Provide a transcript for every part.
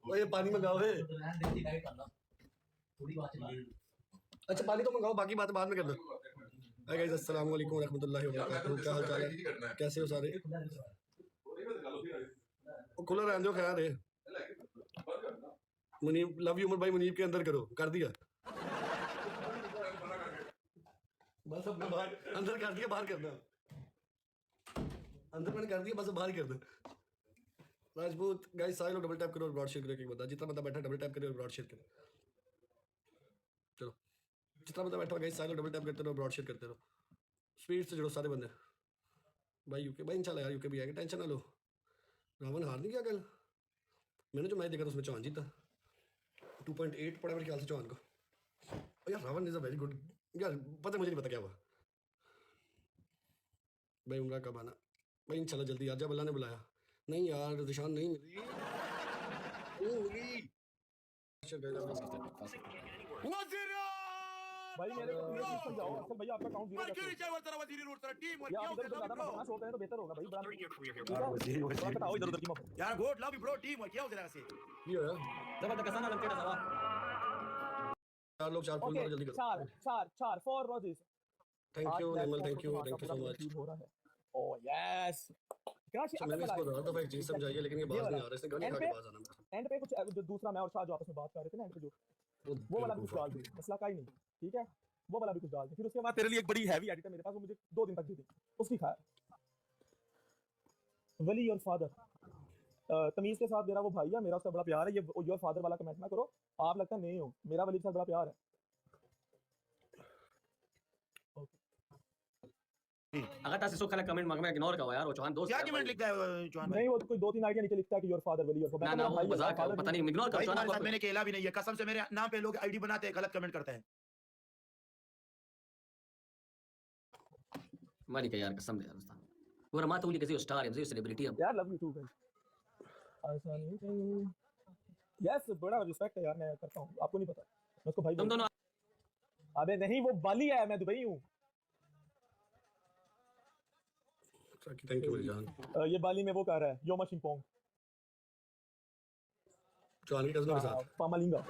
ओए ये पानी मंगाओ है। अच्छा पानी तो मंगाओ, बाकी बात बाद में कर दो। हाय गाइस, अस्सलाम वालेकुम रहमतुल्लाहि व बरकातहू। क्या हाल चाल है, कैसे हो सारे? वो खुला रहने दो, खैर है। मुनीब लव यू भाई, मुनीब के अंदर करो, कर दिया बस। अब बाहर अंदर कर दिया, बाहर करना। अंदर मैंने कर दिया, बस अब बाहर कर दो। राजपूत गाइस सारे लोग डबल टैप करो और ब्रॉड शेयर करो। एक बता, जितना बंदा बैठा डबल टैप करो और ब्रॉड शेयर करो। चलो जितना बंदा बैठा गाइस सारे लोग डबल टैप करते रहो, ब्रॉड शेयर करते रहो। स्पीड से जुड़ो सारे बंदे। भाई यूके भाई इंशाल्लाह यार, यूके भी आएगा, टेंशन ना लो। रावण हार नहीं गया कल? मैंने जो मैच देखा था उसमें चौहान जीता। 2.8 पड़ा मेरे ख्याल से चौहान को। और यार Ravan is a very good. यार पता मुझे नहीं पता क्या हुआ भाई। उमरा कब आना भाई? इंशाल्लाह जल्दी आ जा, अल्लाह ने बुलाया। नहीं यार निशान नहीं मिली, नहीं मिली। भाई मेरे को ये चीज समझाओ, असल भैया आपका अकाउंट जीरो कैसे या आप इधर उधर ज्यादा बकवास होते हैं तो बेहतर होगा भाई। बड़ा कटाओ इधर उधर की मत यार goat love you bro team work क्या हो जरा से ये है जबरदस्त कसाना लंकेड़ा सवा। चार लोग, चार फुल ओके। मारो जल्दी करो। चार for roses. Thank you Nimal, thank you so much. हो रहा है। Oh yes crush. अच्छा मैंने इसको हज़ार दफा एक चीज समझाई है, लेकिन ये बाज नहीं आ रहा। इसने गाने खा के बाज आना। एंड पे कुछ जो दूसरा मैं और शाह जो आपस में बात कर रहे थे ना, एंड पे जो वो वाला भी कुछ डाल दे, मसला का ही नहीं, ठीक है? वो वाला भी कुछ डाल दे। फिर उसके बाद तेरे लिए एक बड़ी हैवी एडिट है मेरे पास, वो मुझे 2 दिन तक दे दे, उसकी खाया। वली योर फादर, तमीज के साथ मेरा वो भाई है, मेरा उसका बड़ा प्यार है। ये योर फादर वाला कमेंट ना करो, आप लगता नहीं हो। मेरा वली के साथ बड़ा प्यार है। अगर तासी सो खला कमेंट मांग में इग्नोर करो यार। वो चौहान दोस्त क्या कमेंट लिखता है चौहान भाई? नहीं वो तो कोई 2-3 आइडिया नीचे लिखता है कि your father Wali your father. ना ना वो मजाक है, पता नहीं इग्नोर भाई करो। तुम्हारे साथ मैंने खेला भी नहीं है, कसम से मेरे नाम पे लोग आईडी बनाते हैं, गलत कमेंट करते हैं। मालिक यार कसम दे यार दोस्त। पूरा मां तूली कैसी स्टार है, कैसी सेलिब्रिटी है यार। Love you too guys. आसानी यस बड़ा रिस्पेक्ट है यार, मैं करता हूं, आपको नहीं पता मैं उसको भाई तुम दोनों। अबे नहीं वो बाली है, मैं दुबई हूं। थैंक यू मेरी जान। ये बाली में वो कर रहा है योमा शिंपोंग चौहान की कज़न के साथ पामालिंगा।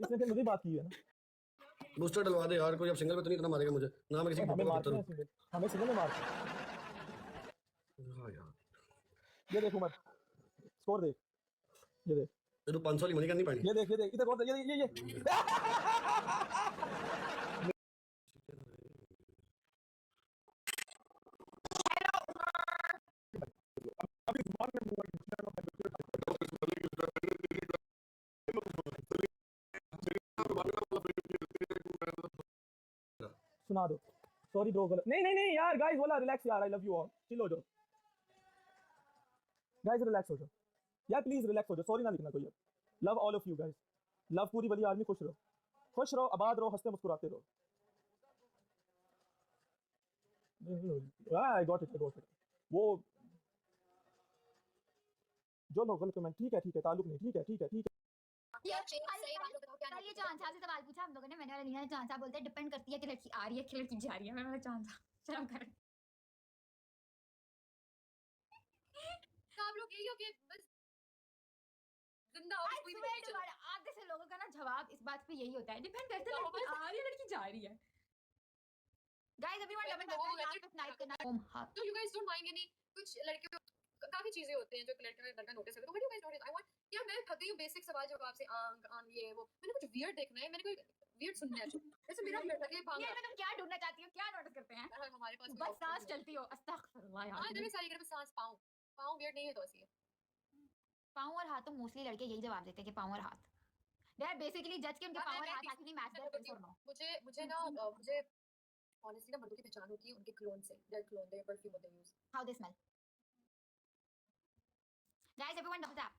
इसने फिर मुझे बात की है ना। बूस्टर डलवा दे यार, कोई अब सिंगल में तो नहीं इतना मारेगा मुझे ना। मैं किसी की हमें पकड़ मारते करता हैं हूं। सिंगल, हमें सिंगल में मारते हैं। हां यार ये देख उमर स्कोर देख, ये देख, ये तो 500 वाली मनी करनी पड़ी। ये देख, ये देख इधर और ये अभी जुबान में सुना दो। सॉरी ब्रो गलत नहीं नहीं नहीं यार गाइस, बोला रिलैक्स यार, I love you all, chill हो जाओ गाइस, रिलैक्स हो जाओ यार, प्लीज रिलैक्स हो जाओ। सॉरी ना लिखना कोई। Love all of you guys, love पूरी वाली आर्मी। खुश रहो, आबाद रहो, हंसते मुस्कुराते रहो। आई गॉट इट वो जो लोग गलत कमेंट, ठीक है ताल्लुक नहीं, ठीक है ये चांद साहब से सवाल पूछा हम लोगों ने, मैंने और अलीना ने। चांद साहब बोलते हैं डिपेंड करती है कि लड़की आ रही है कि लड़की जा रही है। मैंने बोला चांद साहब शर्म कर। आप लोग यही हो कि बस जिंदा हो, कोई भी नहीं चला। आधे से लोगों का ना जवाब इस बात पे यही होता है, डिपेंड करता है लड़की आ रही है लड़की जा रही है। Guys everyone double tap. तो you guys don't mind any कुछ लड़के काफी चीजें होती हैं जो लड़का नोटिस करता है। What do guys notice? I want क्या मैं थक गई हूं बेसिक सवाल जवाब से। आन ये वो मैंने कुछ वियर्ड देखना है, मैंने कोई वियर्ड सुनना है। जैसे मेरा लड़का के पांव ये तुम क्या ढूंढना चाहती हो, क्या नोटिस करते हैं? हमारे पास बस सांस चलती हो, अस्तगफुरुल्लाह यार। हां इधर सारी तरफ सांस पांव वियर्ड नहीं है तो ऐसी है। पांव और हाथ तो मोस्टली लड़के यही जवाब देते हैं कि पांव और हाथ। दे आर बेसिकली जज के उनके पांव और हाथ एक्चुअली मैच देयर फेस और नो। मुझे ना मुझे ऑनेस्टली ना मर्दों की पहचान होती है उनके क्लोन से, their cologne, their perfume what they use, how they smell. Guys everyone double tap.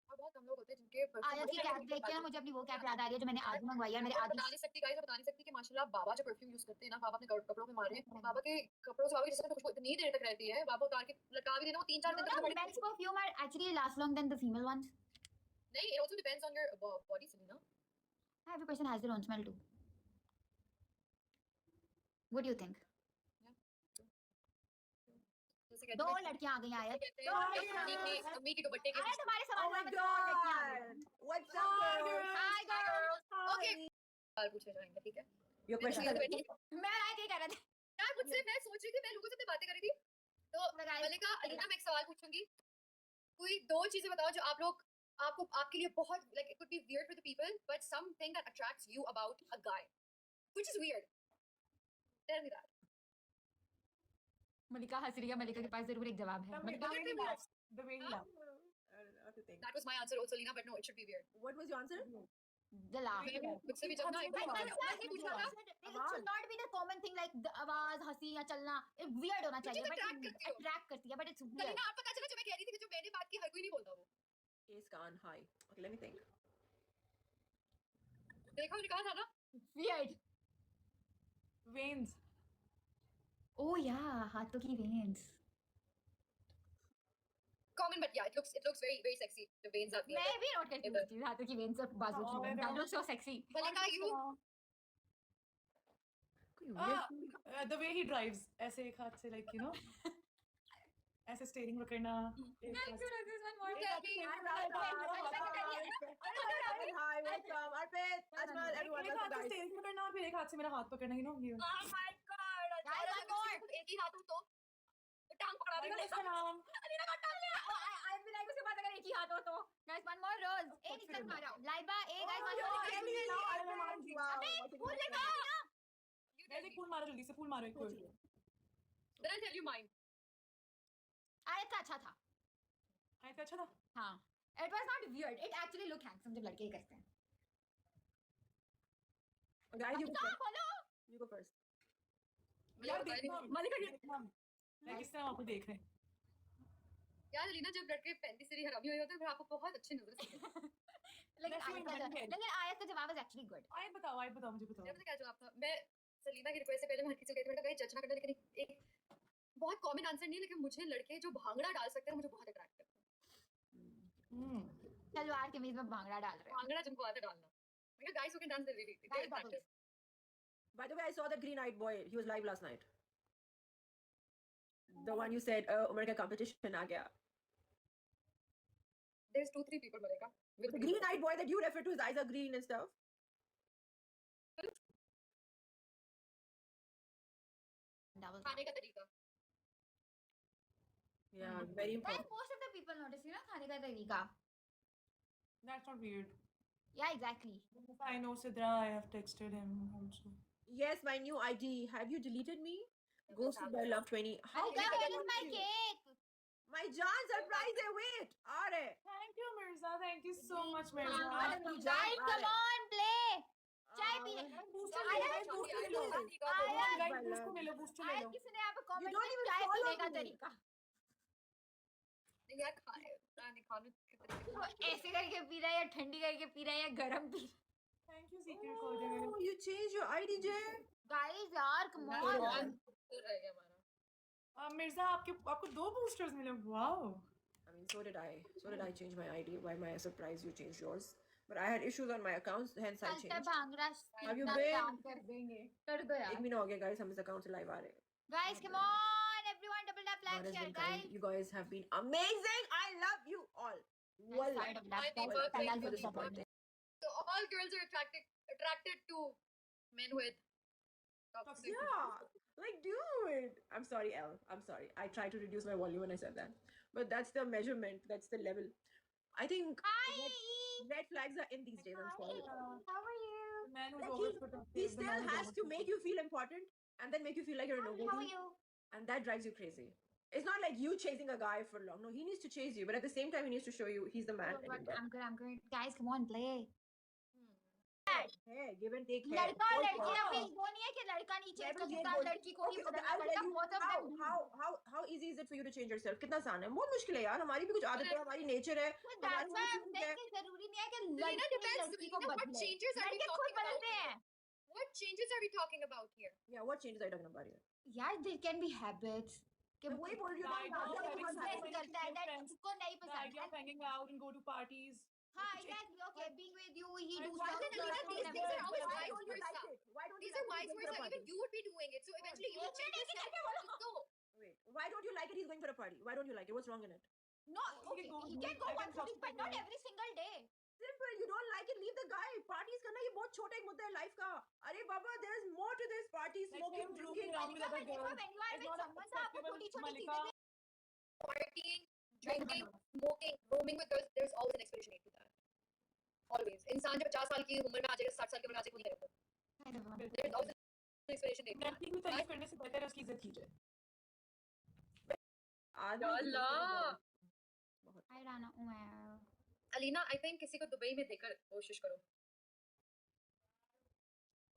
और बहुत कम लोग होते हैं जिनके आया की कैप देख के ना मुझे अपनी वो कैप याद आ रही है जो मैंने आज मंगवाई है। मेरे आदि बता नहीं सकती गाइस, बता नहीं सकती कि माशाल्लाह बाबा जो परफ्यूम यूज करते हैं ना, बाबा अपने कपड़ों में मारे, बाबा के कपड़ों से बाबा की जिसमें खुशबू इतनी देर तक रहती है, बाबा उतार के लटका भी देना वो 3-4 दिन तक। Men's perfume are actually last long than the female ones. नहीं, it also depends on your body, Selena. Every person has their own smell too. What do you think? जैसे से कहते दो हैं लड़कियां आ गई आयत कहते हैं अम्मी के दुपट्टे के आयत हमारे Oh सवाल my में दो लड़कियां आ गई god! What's up, girls? Hi girls okay सवाल पूछे जाएंगे ठीक है Your question. मैं आयत ये कह रहा था यार मुझसे मैं सोच रही थी मैं लोगों से अपनी बातें कर रही थी तो मलिका अलीना मैं एक सवाल पूछूंगी कोई दो चीजें बताओ जो आप लोग आपको आपके लिए बहुत like it could be weird for the people but something that attracts you about a guy which is weird tell me that मलिका हंस रही है मलिका के पास जरूर एक जवाब है The way he laughs. The way he laughs. I don't know what to think. that was my answer also Lina but no it should be weird What was your answer? the laugh मुझसे भी जब ना एक बार मैंने पूछा था it should not be the common thing like the आवाज हंसी या चलना it weird होना चाहिए but attract करती है but it's weird कलीना आपको पता चला जो मैं कह रही थी कि जो मैंने बात की हर कोई नहीं बोलता वो Ace Khan, hi. Okay, let me think. देखा मैंने कहा था ना weird Veins. oh yeah हाथों की veins common but yeah it looks very very sexy the veins are there मैं भी नोट करती हूँ हाथों की veins और बाजू की veins that looks so sexy Malika you The way he drives. ऐसे एक हाथ से like you know. ऐसे steering पकड़ना. एक हाथ से- this one more tell me Hi, welcome. Arpit, Ajmal, everyone. एक Welcome, हाथ से guys. steering पकड़ना और फिर एक हाथ से मेरा हाथ पकड़ना you know ये. oh my god Guys, one more. एक ही हाथ हो तो टांग पकड़ा देगा वालेकुम सलाम. अलीना का टांग लिया I feel like उसके पास अगर एक ही हाथ हो तो guys one more rose एक निकल मारा लाइबा एक guys one more Really? Wow. अबे फूल लगा ना you tell एक me फूल मारो जल्दी से फूल मारो एक फूल. then I'll tell you mine आयत का अच्छा था हाँ तो अच्छा था. हाँ it was not weird it actually look handsome जब लड़के ही करते हैं Guys, you go तो first. बोलो You go first. यार पता देखो नहीं। मलिका देखना. मैं किस तरह आपको देख रहे हैं. यार अलीना जब लड़के पैंती से हरामी हुए होते हैं फिर आपको बहुत अच्छी नजर से देखते हैं। लेकिन That's आयत my का intention. लेकिन आयत का जवाब was actually good आयत बताओ मुझे बताओ. मेरा पता क्या जवाब था मैं सलीना की रिक्वेस्ट से पहले मैं हर किसी को कहती मैंने कहा जज ना करना लेकिन एक बहुत कॉमन आंसर नहीं है लेकिन मुझे लड़के जो भांगड़ा डाल सकते हैं मुझे बहुत अट्रैक्ट करते हैं तलवार के मीज में भांगड़ा डाल रहे हैं भांगड़ा जिनको आता है डालना मैं guys who can dance really Guys, bubbles. By the way, I saw that green-eyed boy. He was live last night. The one you said, America competition aa gaya. there's 2-3 people Malika with The green-eyed boy that you refer to, his eyes are green and stuff. That was खाने का तरीका Yeah, very Guys, important. most of the people notice you know खाने का तरीका That's not weird. yeah exactly I know Sidra. I have texted him also. Yes, my new ID. Have you deleted me? Ghosted by Love 20. How oh did I where get is my you? cake My John surprise है, wait. आ रहे. Thank you, Mirza. Thank you so much, Mirza. Madam, guys come on play चाय P Booster आयत, ले लो, booster ले लो. आयत, Guys, booster ले लो, booster ले आयत लो. किसी ने यहाँ पे You कमेंट don't किया even चाय follow पीने का me. तरीका यार खाने खाने के तरीके वो ऐसे करके पी रहा है या ठंडी करके पी रहा है या गरम P Thank you, Secret Coding. Oh, you changed your ID, Jay. Guys यार come तो on रह गया हमारा मिर्जा आपको 2 boosters मिले. Wow. I mean, so did I. So did I change my ID. By my surprise, you changed yours. But I had issues on my accounts, hence I कल तक changed. Bhangra Have you कितना been? काम कर देंगे कर दो एक यार महीना हो गया, guys. हम इस account से live आ रहे हैं. guys come on everyone double tap God like has share been kind. guys You guys have been amazing. I love you all. Well, Guys, double tap, My guys, neighbor, tell my us neighbor. your support. so all girls are attracted to men with toxic yeah. Like, dude. I'm sorry, Elle. I'm sorry. I tried to reduce my volume when I said that. But that's the measurement. That's the level. I think Hi red flags are in these days. I'm sorry. how are you Man who's Like, overprotective. He the still man who's has to make you feel important and then make you feel like you're a how are nobody. you And that drives you crazy. It's not like you chasing a guy for long. No, he needs to chase you. But at the same time, he needs to show you he's the man. Oh, and but you're I'm good guys come on play Hey, give and take. Hey. लड़का और Both लड़की are. अभी वो नहीं है कि लड़का नहीं चेंज कर Level सकता game लड़की को ही Okay, बदलना I'll पड़ेगा tell you both of them how easy is it for you to change yourself? कितना आसान है? बहुत मुश्किल है यार. हमारी भी कुछ आदतें हैं, हमारी नेचर है. So that's why I'm हमारी saying है. कि जरूरी नहीं है कि Selena लड़की depends. लड़की को Selena, what बदले changes are we लड़के खुद talking about बदलते here? हैं What changes are we talking about here? Yeah, what changes are you talking about here? यार there can be habits कि मैं वही बोल रही हूँ Like, ना, no, आपको having पसंद sex है. with करता है your that friends. उसको नहीं The पसंद idea of hanging out and go to parties. हाँ exactly okay being with you he But do why stuff then, Alina, stuff these and things are everything. always Why vice don't you versa. like it? Why don't These you are like vice it? versa. Even you would be doing it. So eventually you will change yourself. So Wait, Why don't you like it? He's going for a party. Why don't you like it? What's wrong in it? No, He okay, can go- he can go I can once a week, substitute but not my- every single day. Simple. You don't like it? Leave the guy. Parties करना ये बहुत छोटा एक मुद्दा है life का. अरे बाबा, there is more to this. Party, Like smoking, him drinking. roaming around with other Malika, girls. when you are It's with not someone, से आपको acceptable, छोटी-छोटी Malika. चीजें Partying, drinking, smoking, roaming with girls, there's always an expiration date to that. Always. इंसान जब 50 साल की उम्र में आ जाएगा, 60 साल की उम्र में आ जाएगा, नहीं करेगा. There's always an expiration date. Lड़की भी तारीफ करने से बेहतर है उसकी इज्जत की जाए. आदमी की अल्लाह. I ran away. Alina, I think किसी को दुबई में देकर कोशिश करो.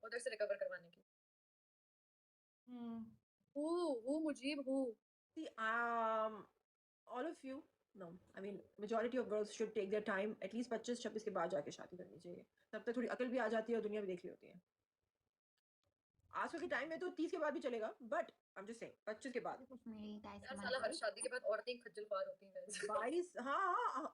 उधर से रिकवर करवाने की. Who Mujib who? See, all of you, no, I mean, majority of girls should take their time. At least 25-26 के बाद जाके शादी करनी चाहिए. तब तक थोड़ी अकल भी आ जाती है और दुनिया भी देख ली होती है. आजकल के टाइम में तो 30 के बाद भी चलेगा, but I'm just saying 25 के बाद. कुछ मेरी guys यार साला हर शादी के बाद औरतें खज्जल ख्वार होती हैं. 22, हाँ हाँ